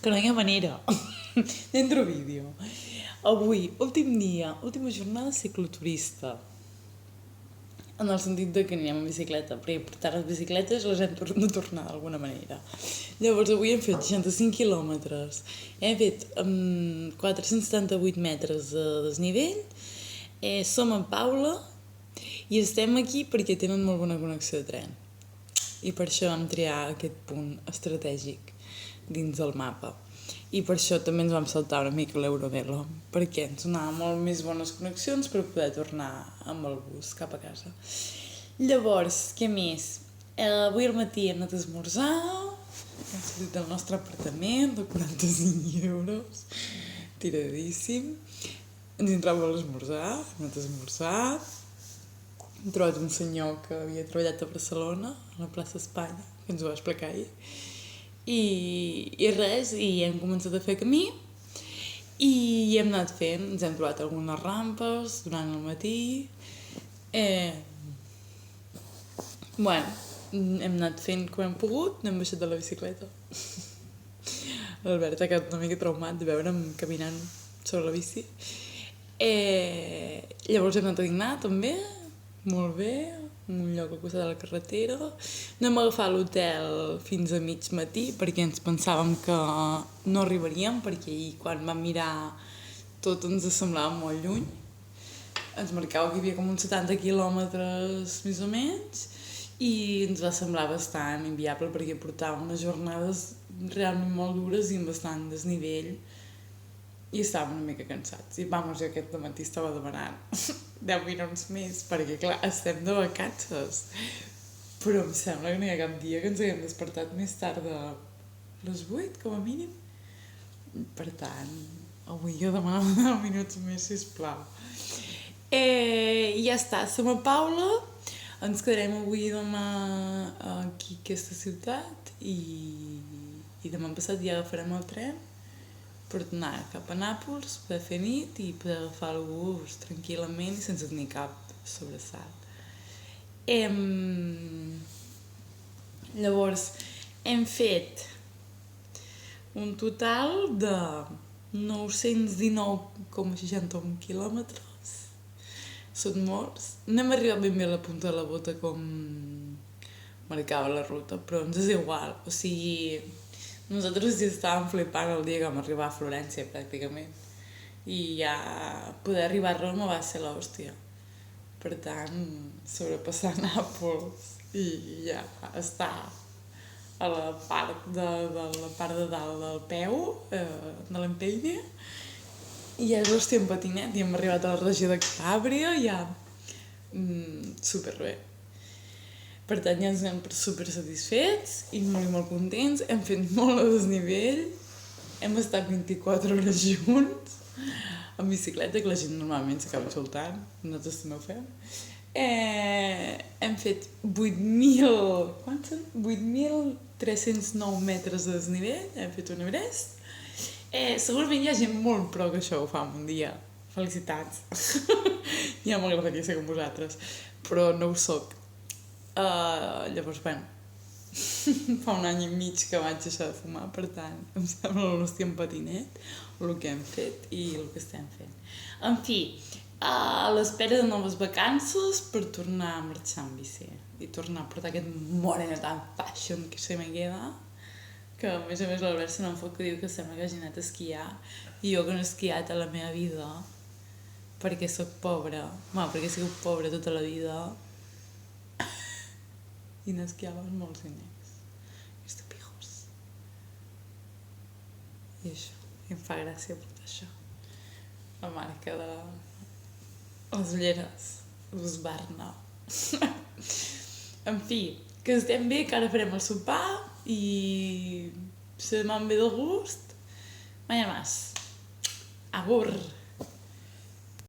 que no hi ha manera. Dentro vídeo. Avui, últim dia, última jornada cicloturista. En el sentit de que anirem en bicicleta, perquè portar les bicicletes les hem de tornar d'alguna manera. Llavors avui hem fet 65 quilòmetres, hem fet 478 metres de desnivell, som a Paula i estem aquí perquè tenen molt bona connexió de tren. I per això vam triar aquest punt estratègic dins del mapa. I per això també ens vam saltar una mica l'Eurovelo, perquè ens donaven molt més bones connexions per poder tornar amb el bus cap a casa. Llavors, què més? Avui al matí hem anat a esmorzar, hem sortit del nostre apartament de 45 euros, tiradíssim. Ens entrava a l'esmorzar, hem anat a esmorzar, hem trobat un senyor que havia treballat a Barcelona, a la plaça Espanya, que ens ho va explicar ahir. I res, i hem començat a fer camí i hem anat fent, ens hem trobat algunes rampes durant el matí. Hem anat fent com hem pogut, n'hem baixat de la bicicleta. L'Albert ha quedat una mica traumat de veure'm caminant sobre la bici. Llavors hem anat a dinar també, molt bé, en un lloc al costat de la carretera. No hem agafat l'hotel fins a mig matí perquè ens pensàvem que no arribaríem, perquè ahir quan vam mirar tot ens semblava molt lluny. Ens marcava que hi havia com uns 70 quilòmetres més o menys i ens va semblar bastant inviable perquè portàvem unes jornades realment molt dures i amb bastant desnivell i estàvem una mica cansats. I jo aquest matí estava demanant 10 minuts més, perquè clar, estem de vacances. Però em sembla que no hi ha cap dia que ens haguem despertat més tard de les 8, com a mínim. Per tant, avui jo demanava 10 minuts més, sisplau. I ja està, som a Paula, ens quedarem avui i demà aquí a aquesta ciutat i demà passat ja agafarem el tren per anar cap a Nàpols, poder fer nit i poder agafar el bus tranquil·lament i sense tenir cap sobresalt. Llavors, hem fet un total de 919,61 quilòmetres. Són molts. No hem arribat ben bé a la punta de la bota com marcava la ruta, però ens és igual. O sigui, nosaltres ja estàvem flipant el dia que vam arribar a Florència, pràcticament. I ja poder arribar a Roma va ser l'hòstia. Per tant, sobrepassar Nàpols i ja estar a la part de dalt del peu, de l'Empenya, i ja és l'hòstia en patinet. I hem arribat a la regió de Calàbria, ja superbé. Per tant, ja ens anem super satisfets i molt contents. Hem fet molt de desnivell. Hem estat 24 hores junts en bicicleta, que la gent normalment s'acaba soltant. Nosaltres també ho fem. Hem fet 8.309 metres de desnivell. Hem fet un Everest. Segurament hi ha gent molt pro que això ho fa en un dia. Felicitats. Ja m'agradaria ser com vosaltres, però no ho soc. Llavors, fa un any i mig que vaig deixar de fumar, per tant, em sembla l'hòstia en patinet, el que hem fet i el que estem fent. En fi, a l'espera de noves vacances per tornar a marxar en bici i tornar a portar aquest morena tan fashion que se me queda, que a més l'Albert se n'enfot que diu que sembla que hagi anat a esquiar i jo que no he esquiat a la meva vida perquè soc pobra, perquè he sigut pobra tota la vida i n'esquiava amb molts diners. Estupijos. I això, em fa gràcia portar això. La marca de les ulleres, l'Husqvarna. En fi, que estem bé, que ara farem el sopar i si demà em ve de gust, mañana más. Agur!